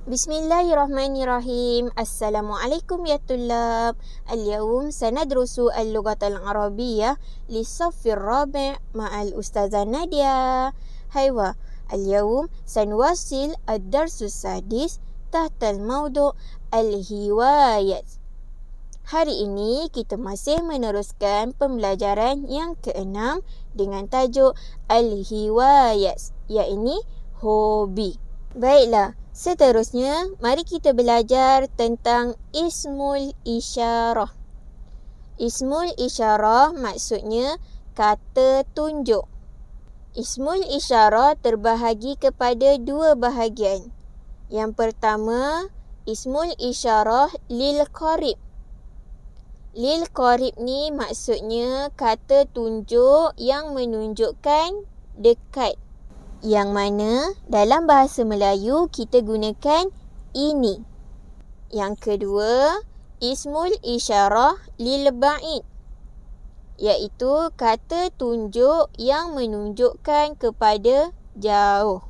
Bismillahirrahmanirrahim. Assalamualaikum ya tullab. اليوم سندرس اللغة العربية للصف الرابع مع الأستاذة نادية. هيا اليوم سنواصل الدرس السادس تحت الموضوع الهوايات. Hari ini kita masih meneruskan pembelajaran yang ke-6 dengan tajuk al-hiwayat, iaitu hobi. Baiklah, seterusnya mari kita belajar tentang ismul isyarah. Ismul isyarah maksudnya kata tunjuk. Ismul isyarah terbahagi kepada dua bahagian. Yang pertama, ismul isyarah lil qarib. Lil qarib ni maksudnya kata tunjuk yang menunjukkan dekat. Yang mana dalam bahasa Melayu kita gunakan ini. Yang kedua, ismul isyarah lil ba'id, iaitu kata tunjuk yang menunjukkan kepada jauh.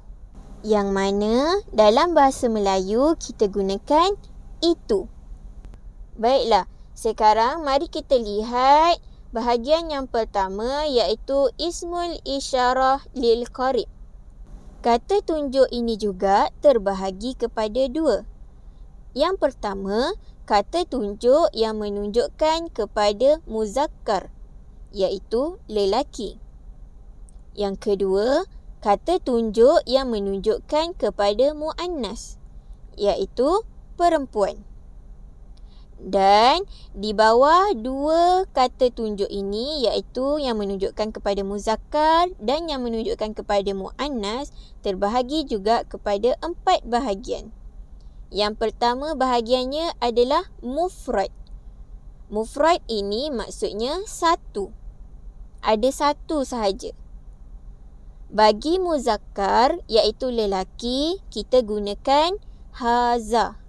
Yang mana dalam bahasa Melayu kita gunakan itu. Baiklah, sekarang mari kita lihat bahagian yang pertama, iaitu ismul isyarah lil qarib. Kata tunjuk ini juga terbahagi kepada dua. Yang pertama, kata tunjuk yang menunjukkan kepada muzakkar, iaitu lelaki. Yang kedua, kata tunjuk yang menunjukkan kepada muannas, iaitu perempuan. Dan di bawah dua kata tunjuk ini, iaitu yang menunjukkan kepada muzakkar dan yang menunjukkan kepada muannas, terbahagi juga kepada 4 bahagian. Yang pertama bahagiannya adalah mufrad. Mufrad ini maksudnya satu. Ada satu sahaja. Bagi muzakkar, iaitu lelaki, kita gunakan haza.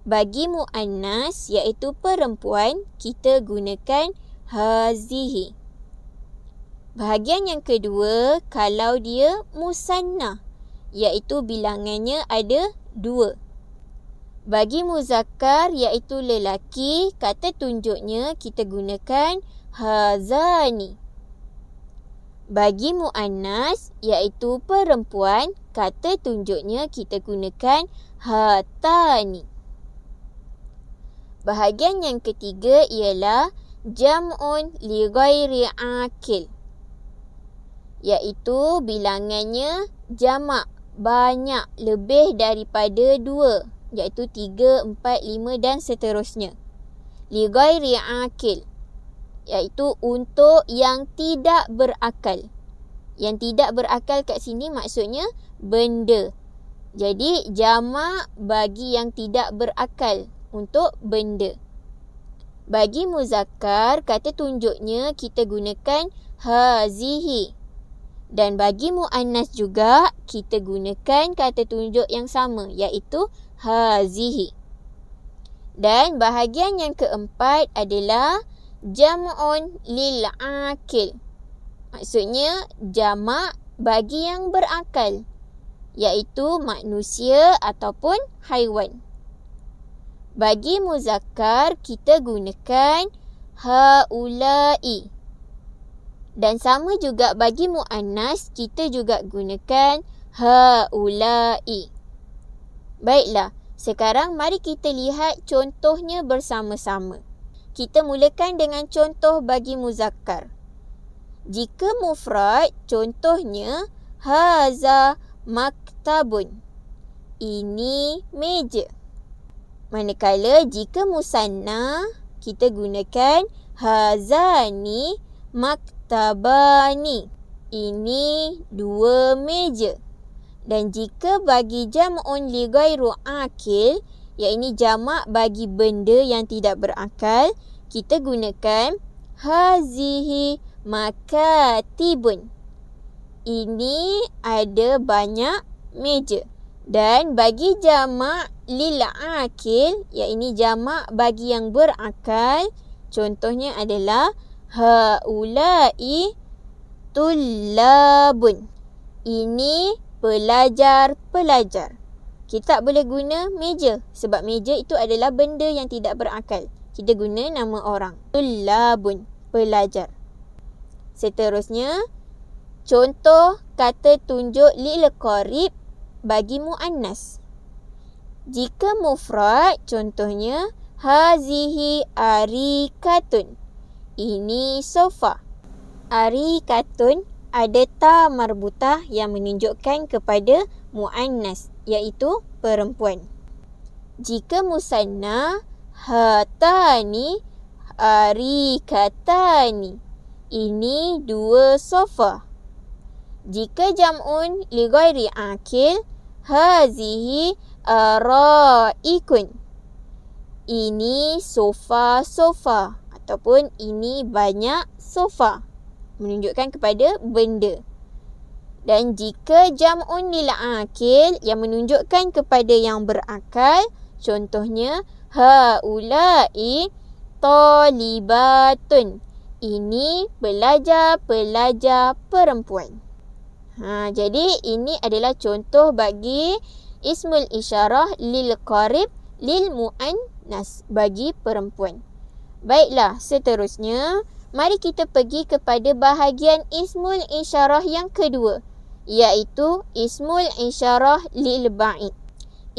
Bagi muannas, iaitu perempuan, kita gunakan hazihi. Bahagian yang kedua, kalau dia musanna, iaitu bilangannya ada 2. Bagi muzakkar, iaitu lelaki, kata tunjuknya kita gunakan hazani. Bagi muannas, iaitu perempuan, kata tunjuknya kita gunakan hatani. Bahagian yang ketiga ialah jam'un li ghairi akil, iaitu bilangannya jamak, banyak, lebih daripada 2, iaitu 3, 4, 5 dan seterusnya. Li ghairi akil, iaitu untuk yang tidak berakal. Yang tidak berakal kat sini maksudnya benda. Jadi jamak bagi yang tidak berakal, untuk benda. Bagi muzakkar, kata tunjuknya kita gunakan hazihi. Dan bagi muannas juga kita gunakan kata tunjuk yang sama, iaitu hazihi. Dan bahagian yang keempat adalah jam'un lil akil. Maksudnya jamak bagi yang berakal, iaitu manusia ataupun haiwan. Bagi muzakkar kita gunakan haula'i. Dan sama juga bagi muannas kita juga gunakan haula'i. Baiklah, sekarang mari kita lihat contohnya bersama-sama. Kita mulakan dengan contoh bagi muzakkar. Jika mufrad, contohnya haza maktabun. Ini meja. Manakala jika musanna, kita gunakan hazani maktabani. Ini 2 meja. Dan jika bagi jam'un li ghairu akil, iaitu jamak bagi benda yang tidak berakal, kita gunakan hazihi makatibun. Ini ada banyak meja. Dan bagi jamak lil akil, iaitu jamak bagi yang berakal, contohnya adalah haula'i tullabun. Ini pelajar-pelajar. Kita tak boleh guna meja sebab meja itu adalah benda yang tidak berakal. Kita guna nama orang. Tullabun, pelajar. Seterusnya, contoh kata tunjuk lil qarib bagi muannas. Jika mufrad, contohnya hazihi arikatun. Ini sofa. Arikatun ada ta marbutah yang menunjukkan kepada muannas, iaitu perempuan. Jika musanna, hatani arikatani. Ini 2 sofa. Jika jam'un li ghairi akil, hazihi araikun. Ini sofa-sofa ataupun ini banyak sofa, menunjukkan kepada benda. Dan jika jam'un lil akil yang menunjukkan kepada yang berakal, contohnya haula'i talibatun. Ini pelajar-pelajar perempuan. Jadi ini adalah contoh bagi ismul isyarah lil qarib lil muannas, bagi perempuan. Baiklah, seterusnya mari kita pergi kepada bahagian ismul isyarah yang kedua, iaitu ismul isyarah lil ba'id.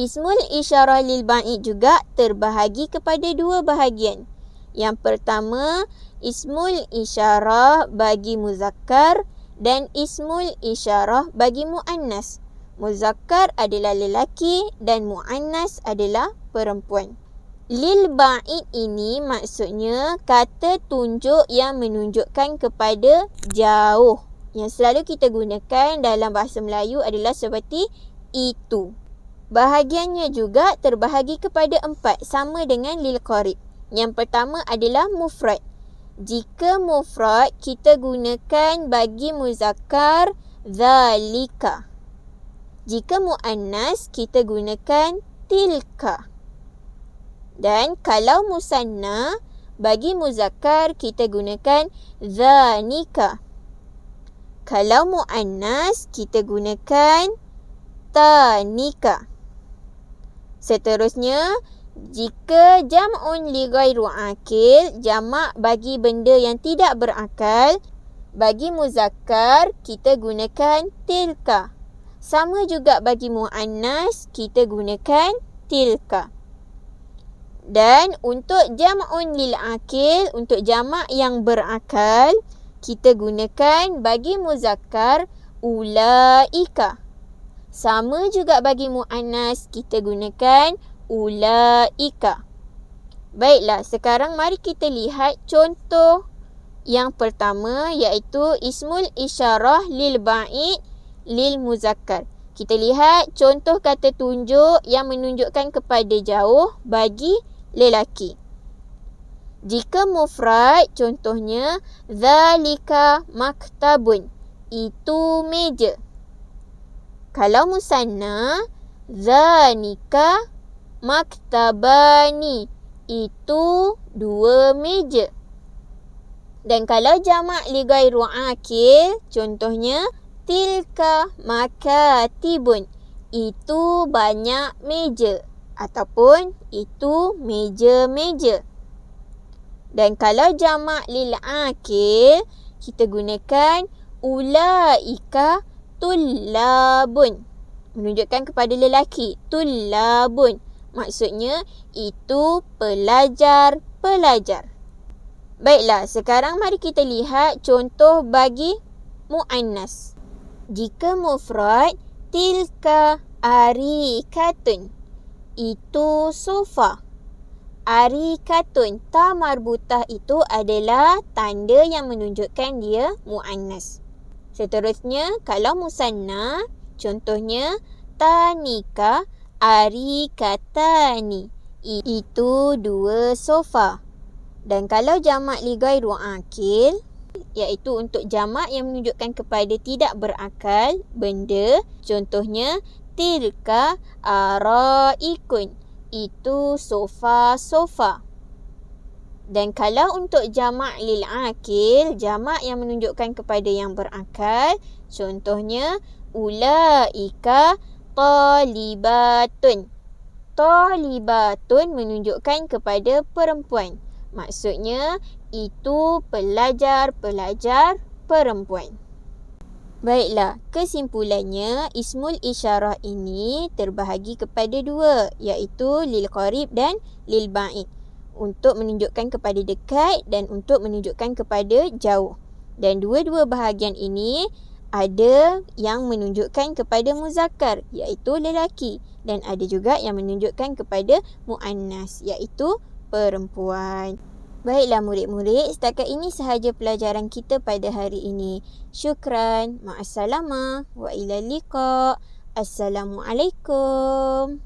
Ismul isyarah lil ba'id juga terbahagi kepada 2 bahagian. Yang pertama, ismul isyarah bagi muzakkar dan ismul isyarah bagi muannas. Muzakkar adalah lelaki dan muannas adalah perempuan. Lil ba'id ini maksudnya kata tunjuk yang menunjukkan kepada jauh. Yang selalu kita gunakan dalam bahasa Melayu adalah seperti itu. Bahagiannya juga terbahagi kepada 4, sama dengan lil qarib. Yang pertama adalah mufrad. Jika mufrad, kita gunakan bagi muzakkar zalika. Jika muannas, kita gunakan tilka. Dan kalau musanna, bagi muzakkar kita gunakan zanika. Kalau muannas, kita gunakan tanika. Seterusnya, jika jam'un li ghairu akil, jamak bagi benda yang tidak berakal, bagi muzakkar kita gunakan tilka. Sama juga bagi muannas, kita gunakan tilka. Dan untuk jam'un lil akil, untuk jamak yang berakal, kita gunakan bagi muzakkar ulaika. Sama juga bagi muannas, kita gunakan ulaika. Baiklah, sekarang mari kita lihat contoh yang pertama, iaitu ismul isyarah lil ba'id lil muzakkar. Kita lihat contoh kata tunjuk yang menunjukkan kepada jauh bagi lelaki. Jika mufrad, contohnya zalika maktabun. Itu meja. Kalau musanna, zanika maktabani. Itu 2 meja. Dan kalau jamak li ghairu akil, contohnya tilka makatibun. Itu banyak meja ataupun itu meja-meja. Dan kalau jamak lil akil, kita gunakan ulaika tullabun. Menunjukkan kepada lelaki. Tullabun. Maksudnya itu pelajar-pelajar. Baiklah, sekarang mari kita lihat contoh bagi muannas. Jika mufrad, tilka arikatun. Itu sofa. Arikatun, ta marbutah itu adalah tanda yang menunjukkan dia muannas. Seterusnya, kalau musanna, contohnya tanika arikatani. Itu 2 sofa. Dan kalau jamak li ghairu akil, iaitu untuk jamak yang menunjukkan kepada tidak berakal benda, contohnya tilka araikun. Itu sofa-sofa. Dan kalau untuk jamak lil akil, jamak yang menunjukkan kepada yang berakal, contohnya ulaika talibatun. Talibatun menunjukkan kepada perempuan. Maksudnya itu pelajar-pelajar perempuan. Baiklah, kesimpulannya ismul isyarah ini terbahagi kepada dua, iaitu lil qarib dan lil ba'id. Untuk menunjukkan kepada dekat dan untuk menunjukkan kepada jauh. Dan dua-dua bahagian ini ada yang menunjukkan kepada muzakkar, iaitu lelaki, dan ada juga yang menunjukkan kepada muannas, iaitu perempuan. Baiklah murid-murid, setakat ini sahaja pelajaran kita pada hari ini. Syukran, ma'assalamah, wa ilal liqa'. Assalamualaikum.